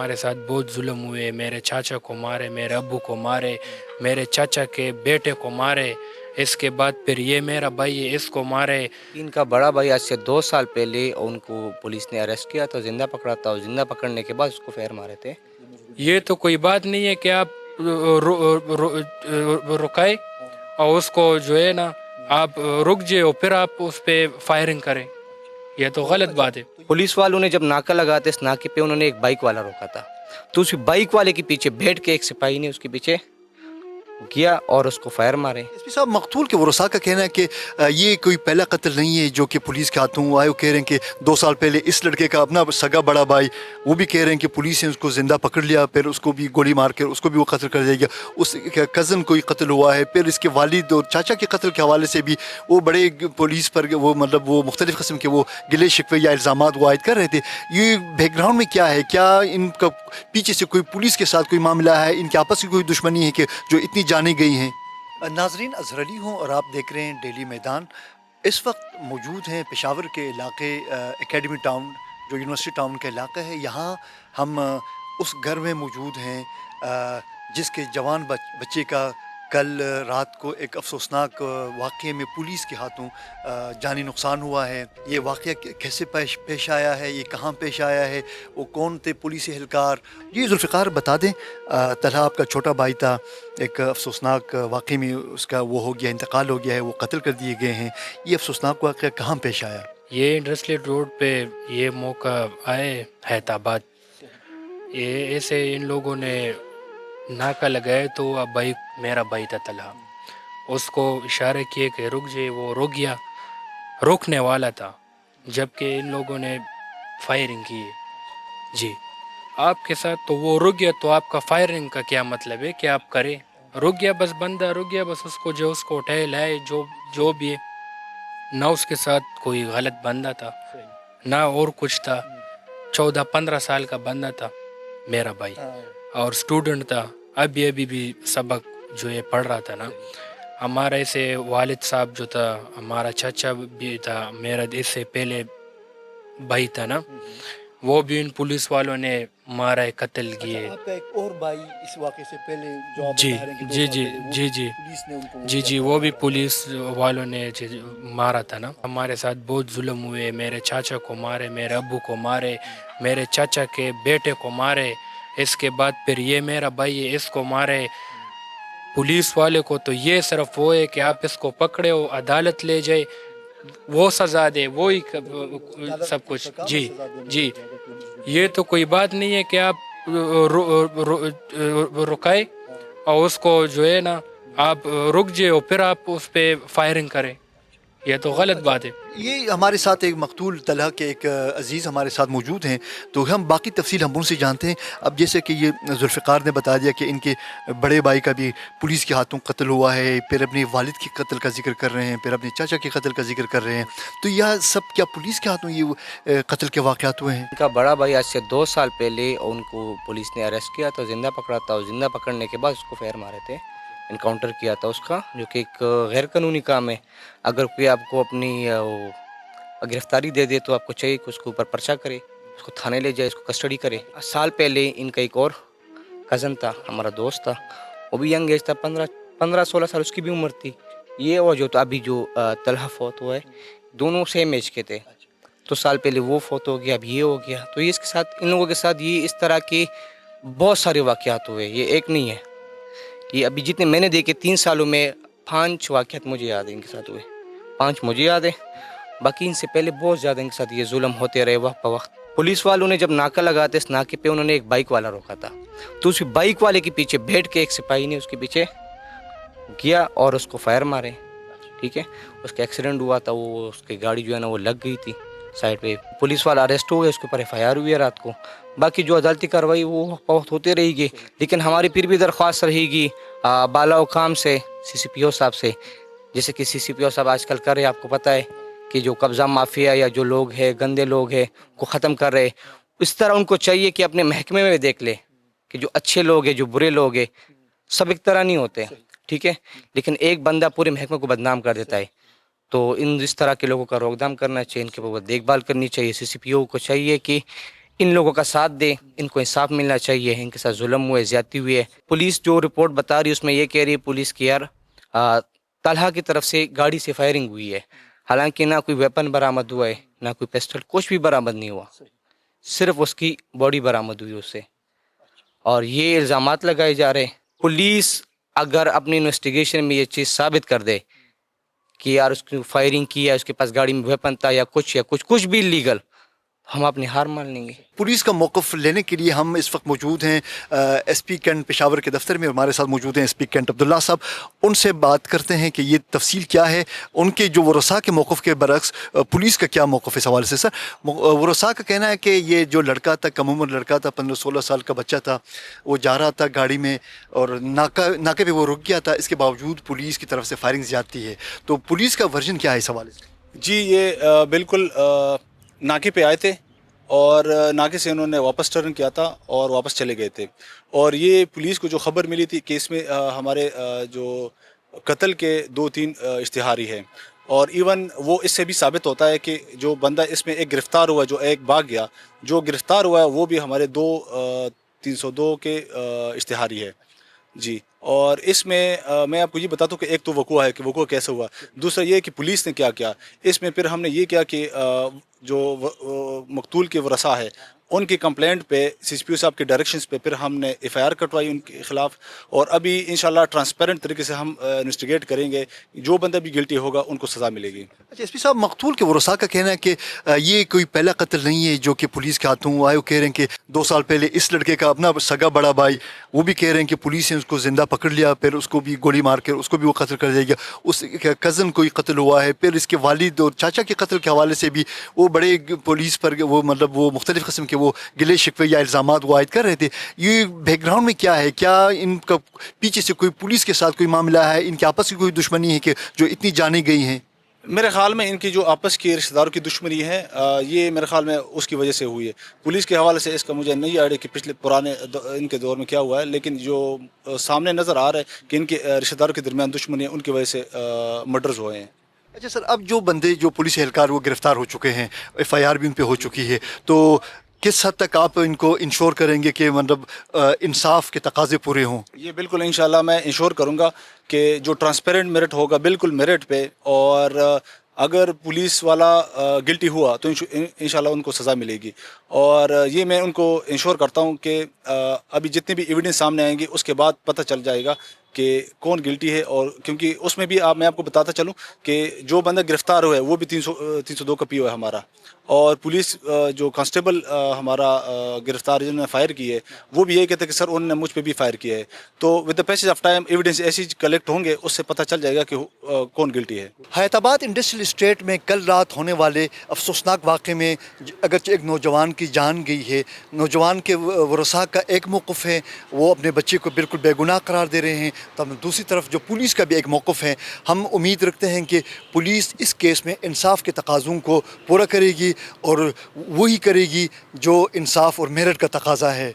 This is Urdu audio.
ہمارے ساتھ بہت ظلم ہوئے، میرے چاچا کو مارے، میرے ابو کو مارے، میرے چاچا کے بیٹے کو مارے، اس کے بعد پھر یہ میرا بھائی ہے اس کو مارے۔ ان کا بڑا بھائی آج سے 2 سال پہلے ان کو پولیس نے اریسٹ کیا تھا، زندہ پکڑا تھا، اور زندہ پکڑنے کے بعد اس کو فیر مارے تھے۔ یہ تو کوئی بات نہیں ہے کہ آپ رکائے اور اس کو جو ہے نا آپ رک جائے اور پھر آپ اس پہ فائرنگ کریں، یہ تو غلط بات ہے۔ پولیس والوں نے جب ناکہ لگاتے اس ناکے پہ انہوں نے ایک بائک والا روکا تھا، تو اس بائک والے کے پیچھے بیٹھ کے ایک سپاہی نے اس کے پیچھے گیا اور اس کو فائر مارے۔ ایس پی صاحب، مقتول کے ورثاء کا کہنا ہے کہ یہ کوئی پہلا قتل نہیں ہے جو کہ پولیس کے ہاتھوں ہوا ہے۔ وہ کہہ رہے ہیں کہ 2 سال پہلے اس لڑکے کا اپنا سگا بڑا بھائی، وہ بھی کہہ رہے ہیں کہ پولیس نے اس کو زندہ پکڑ لیا، پھر اس کو بھی گولی مار کر اس کو بھی وہ قتل کر دیا گیا۔ اس کزن کوئی قتل ہوا ہے، پھر اس کے والد اور چاچا کے قتل کے حوالے سے بھی وہ بڑے پولیس پر وہ مطلب وہ مختلف قسم کے وہ گلے شکوے یا الزامات وہ عائد کر رہے تھے۔ یہ بیک گراؤنڈ میں کیا ہے؟ کیا ان کا پیچھے سے کوئی پولیس کے ساتھ کوئی معاملہ ہے؟ ان کے آپس کی کوئی دشمنی ہے کہ جو اتنی جانیں گئی ہیں؟ ناظرین، اظہر علی ہوں اور آپ دیکھ رہے ہیں ڈیلی میدان۔ اس وقت موجود ہیں پشاور کے علاقے اکیڈمی ٹاؤن، جو یونیورسٹی ٹاؤن کا علاقہ ہے۔ یہاں ہم اس گھر میں موجود ہیں جس کے جوان بچے کا کل رات کو ایک افسوسناک واقعے میں پولیس کے ہاتھوں جانی نقصان ہوا ہے۔ یہ واقعہ کیسے پیش آیا ہے، یہ کہاں پیش آیا ہے، وہ کون تھے پولیسی اہلکار، یہ ذوالفقار بتا دیں۔ طلحہ آپ کا چھوٹا بھائی تھا، ایک افسوسناک واقعے میں اس کا وہ ہو گیا، انتقال ہو گیا ہے، وہ قتل کر دیے گئے ہیں۔ یہ افسوسناک واقعہ کہاں پیش آیا؟ یہ انڈسٹریل روڈ پہ یہ موقع آئے حیات آباد، یہ ایسے ان لوگوں نے ناکہ لگائے تو اب بھائی میرا بھائی تھا طلحہ، اس کو اشارے کیے کہ رک جائے، وہ رک گیا، روکنے والا تھا، جبکہ ان لوگوں نے فائرنگ کی ہے جی آپ کے ساتھ، تو وہ رک گیا، تو آپ کا فائرنگ کا کیا مطلب ہے کہ آپ کریں؟ رک گیا، بس بندہ رک گیا، بس اس کو جو اس کو اٹھائے لائے، جو بھی ہے، نہ اس کے ساتھ کوئی غلط بندہ تھا نہ اور کچھ تھا، 14-15 سال کا بندہ تھا میرا بھائی، اور اسٹوڈنٹ تھا، ابھی بھی سبق جو ہے پڑھ رہا تھا نا۔ ہمارا ایسے والد صاحب جو تھا، ہمارا چچا بھی تھا، میرا اس سے پہلے بھائی تھا نا، وہ بھی ان پولیس والوں نے مارا ہے، قتل کیے۔ آپ کا ایک اور بھائی اس واقعے سے پہلے جو آپ جی بتا رہے ہیں کہ جی 2 سال جی پہلے جی جی پولیس نے ان کو جی وہ بھی پولیس والوں نے مارا تھا نا۔ ہمارے ساتھ بہت ظلم ہوئے، میرے چاچا کو مارے، میرے ابو کو مارے، میرے چاچا کے بیٹے کو مارے، اس کے بعد پھر یہ میرا بھائی ہے اس کو مارے۔ پولیس والے کو تو یہ صرف وہ ہے کہ آپ اس کو پکڑے ہو، عدالت لے جائے، وہ سزا دے، وہی سب کچھ۔ جی جی یہ تو کوئی بات نہیں ہے کہ آپ رکائے اور اس کو جو ہے نا آپ رک جائے اور پھر آپ اس پہ فائرنگ کریں، یہ تو غلط بات ہے۔ یہ ہمارے ساتھ ایک مقتول طلحہ کے ایک عزیز ہمارے ساتھ موجود ہیں، تو ہم باقی تفصیل ہم ان سے جانتے ہیں۔ اب جیسے کہ یہ ذوالفقار نے بتا دیا کہ ان کے بڑے بھائی کا بھی پولیس کے ہاتھوں قتل ہوا ہے، پھر اپنے والد کے قتل کا ذکر کر رہے ہیں، پھر اپنے چاچا کے قتل کا ذکر کر رہے ہیں، تو یہ سب کیا پولیس کے ہاتھوں یہ قتل کے واقعات ہوئے ہیں؟ ان کا بڑا بھائی آج سے 2 سال پہلے ان کو پولیس نے اریسٹ کیا تھا، زندہ پکڑا تھا، اور زندہ پکڑنے کے بعد اس کو فیر مارے تھے، انکاؤنٹر کیا تھا اس کا، جو کہ ایک غیر قانونی کام ہے۔ اگر کوئی آپ کو اپنی گرفتاری دے دے تو آپ کو چاہیے کہ اس کے اوپر پرچہ کرے، اس کو تھانے لے جائے، اس کو کسٹڈی کرے۔ سال پہلے ان کا ایک اور کزن تھا، ہمارا دوست تھا، وہ بھی ینگ ایج تھا، 15-16 سال اس کی بھی عمر تھی۔ یہ اور جو ابھی جو طلحہ فوت ہوا ہے، دونوں سیم ایج کے تھے، تو سال پہلے وہ فوت ہو گیا، اب یہ ہو گیا۔ تو یہ اس کے ساتھ، ان لوگوں کے ساتھ یہ اس طرح کے بہت سارے واقعات ہوئے، یہ ایک نہیں ہے۔ یہ ابھی جتنے میں نے دیکھے 3 سالوں میں 5 واقعات مجھے یاد ہیں ان کے ساتھ ہوئے، 5 مجھے یاد ہیں، باقی ان سے پہلے بہت زیادہ ان کے ساتھ یہ ظلم ہوتے رہے وقت بوقت۔ پولیس والوں نے جب ناکہ لگاتے اس ناکے پہ انہوں نے ایک بائک والا روکا تھا، تو اس بائک والے کے پیچھے بیٹھ کے ایک سپاہی نے اس کے پیچھے گیا اور اس کو فائر مارے، ٹھیک ہے۔ اس کا ایکسیڈنٹ ہوا تھا، وہ اس کی گاڑی جو ہے نا وہ لگ گئی تھی سائڈ پہ، پولیس والا اریسٹ ہو گیا، اس کے اوپر FIR ہوئی ہے رات کو۔ باقی جو عدالتی کارروائی وہ بہت ہوتے رہے گی، لیکن ہماری پھر بھی درخواست رہے گی بالا حکام سے، CCPO صاحب سے، جیسے کہ CCPO صاحب آج کل کر رہے، آپ کو پتہ ہے کہ جو قبضہ مافیا یا جو لوگ ہیں گندے لوگ ہیں کو ختم کر رہے، اس طرح ان کو چاہیے کہ اپنے محکمے میں دیکھ لے کہ جو اچھے لوگ ہیں جو برے لوگ ہیں سب ایک طرح نہیں ہوتے، ٹھیک ہے، لیکن ایک بندہ پورے محکمے کو بدنام کر دیتا ہے۔ تو اس طرح کے لوگوں کا روک تھام کرنا چاہیے، ان کے اوپر دیکھ بھال کرنی چاہیے۔ CCPO کو چاہیے کہ ان لوگوں کا ساتھ دے, ان کو انصاف ملنا چاہیے, ان کے ساتھ ظلم ہوئے, زیادتی ہوئی ہے. پولیس جو رپورٹ بتا رہی ہے اس میں یہ کہہ رہی ہے پولیس کی یار طلحہ کی طرف سے گاڑی سے فائرنگ ہوئی ہے, حالانکہ نہ کوئی ویپن برآمد ہوا ہے, نہ کوئی پسٹل, کچھ بھی برآمد نہیں ہوا, صرف اس کی باڈی برآمد ہوئی اس سے. اور یہ الزامات لگائے جا رہے ہیں. پولیس اگر اپنی انویسٹیگیشن میں یہ چیز ثابت کر دے کہ یار اس کی فائرنگ کی ہے, اس کے پاس گاڑی میں ویپن تھا یا کچھ بھی لیگل, ہم اپنی ہار مان لیں گے. پولیس کا موقف لینے کے لیے ہم اس وقت موجود ہیں ایس پی کینٹ پشاور کے دفتر میں. ہمارے ساتھ موجود ہیں ایس پی کینٹ عبداللہ صاحب. ان سے بات کرتے ہیں کہ یہ تفصیل کیا ہے, ان کے جو ورثاء کے موقف کے برعکس پولیس کا کیا موقف ہے اس حوالے سے. سر, ورثاء کا کہنا ہے کہ یہ جو لڑکا تھا, کم عمر لڑکا تھا, 15-16 سال کا بچہ تھا, وہ جا رہا تھا گاڑی میں اور ناکے پہ وہ رک گیا تھا, اس کے باوجود پولیس کی طرف سے فائرنگ زیادتی ہے. تو پولیس کا ورژن کیا ہے اس حوالے سے؟ جی, یہ بالکل ناکے پہ آئے تھے اور ناکے سے انہوں نے واپس ٹرن کیا تھا اور واپس چلے گئے تھے. اور یہ پولیس کو جو خبر ملی تھی کہ اس میں ہمارے جو قتل کے 2-3 اشتہاری ہیں, اور ایون وہ اس سے بھی ثابت ہوتا ہے کہ جو بندہ اس میں ایک گرفتار ہوا, جو ایک بھاگ گیا, جو گرفتار ہوا ہے وہ بھی ہمارے 302 کے اشتہاری ہے. جی, اور اس میں میں آپ کو یہ بتاتا ہوں کہ ایک تو وقوع ہے کہ وقوع کیسے ہوا, دوسرا یہ کہ پولیس نے کیا کیا. اس میں پھر ہم نے یہ کیا کہ جو مقتول کے ورثاء ہے ان کی کمپلینٹ پہ سی پی او صاحب کے ڈائریکشنز پہ پھر ہم نے ایف آئی آر کٹوائی ان کے خلاف, اور ابھی انشاءاللہ ٹرانسپیرنٹ طریقے سے ہم انویسٹیگیٹ کریں گے, جو بندہ بھی گلٹی ہوگا ان کو سزا ملے گی. اچھا ایس پی صاحب, مقتول کے ورثاء کا کہنا ہے کہ یہ کوئی پہلا قتل نہیں ہے جو کہ پولیس کے ہاتھوں آئے. وہ کہہ رہے ہیں کہ 2 سال پہلے اس لڑکے کا اپنا سگا بڑا بھائی, وہ بھی کہہ رہے ہیں کہ پولیس نے اس کو زندہ پکڑ لیا, پھر اس کو بھی گولی مار کے اس کو بھی وہ قتل کر دے گا. اس کزن کوئی قتل ہوا ہے, پھر اس کے والد اور چاچا کے قتل کے حوالے سے بھی وہ بڑے پولیس پر وہ مطلب وہ مختلف قسم کے وہ گلے شکوے یا الزامات وہ عائد کر رہے تھے. یہ بیک گراؤنڈ میں کیا ہے؟ کیا ان کا پیچھے سے کوئی پولیس کے ساتھ کوئی معاملہ ہے, ان کے آپس کی کوئی دشمنی ہے کہ جو اتنی جانیں گئی ہیں؟ میرے خیال میں ان کی جو آپس کی رشتہ داروں کی دشمنی ہے, یہ میرے خیال میں اس کی وجہ سے ہوئی ہے. پولیس کے حوالے سے اس کا مجھے نہیں آئیڈیا کہ پچھلے پرانے ان کے دور میں کیا ہوا ہے, لیکن جو سامنے نظر آ رہا ہے کہ ان کے رشتہ داروں کے درمیان دشمنی ہے, ان کی وجہ سے مرڈرز ہوئے ہیں. اچھا سر, اب جو بندے جو پولیس اہلکار وہ گرفتار ہو چکے ہیں, ایف آئی آر بھی ان پہ ہو چکی ہے, تو کس حد تک آپ ان کو انشور کریں گے کہ مطلب انصاف کے تقاضے پورے ہوں؟ یہ بالکل انشاءاللہ میں انشور کروں گا کہ جو ٹرانسپیرنٹ میرٹ ہوگا بالکل میرٹ پہ, اور اگر پولیس والا گلٹی ہوا تو انشاءاللہ ان کو سزا ملے گی. اور یہ میں ان کو انشور کرتا ہوں کہ ابھی جتنے بھی ایویڈنس سامنے آئیں گے اس کے بعد پتہ چل جائے گا کہ کون گلٹی ہے. اور کیونکہ اس میں بھی میں آپ کو بتاتا چلوں کہ جو بندہ گرفتار ہوا ہے وہ بھی 302 کا پی او ہے ہمارا, اور پولیس جو کانسٹیبل ہمارا گرفتار جنہوں نے فائر کی ہے وہ بھی یہ کہتے ہیں کہ سر انہوں نے مجھ پہ بھی فائر کیا ہے. تو with the passage of time evidence ایسی کلیکٹ ہوں گے, اس سے پتہ چل جائے گا کہ کون گلٹی ہے. حیات آباد انڈسٹریل اسٹیٹ میں کل رات ہونے والے افسوسناک واقعے میں اگرچہ ایک نوجوان کی جان گئی ہے, نوجوان کے ورثاء کا ایک موقف ہے, وہ اپنے بچے کو بالکل بے گناہ قرار دے رہے ہیں. تب دوسری طرف جو پولیس کا بھی ایک موقف ہے. ہم امید رکھتے ہیں کہ پولیس اس کیس میں انصاف کے تقاضوں کو پورا کرے گی اور وہی کرے گی جو انصاف اور میرٹ کا تقاضا ہے.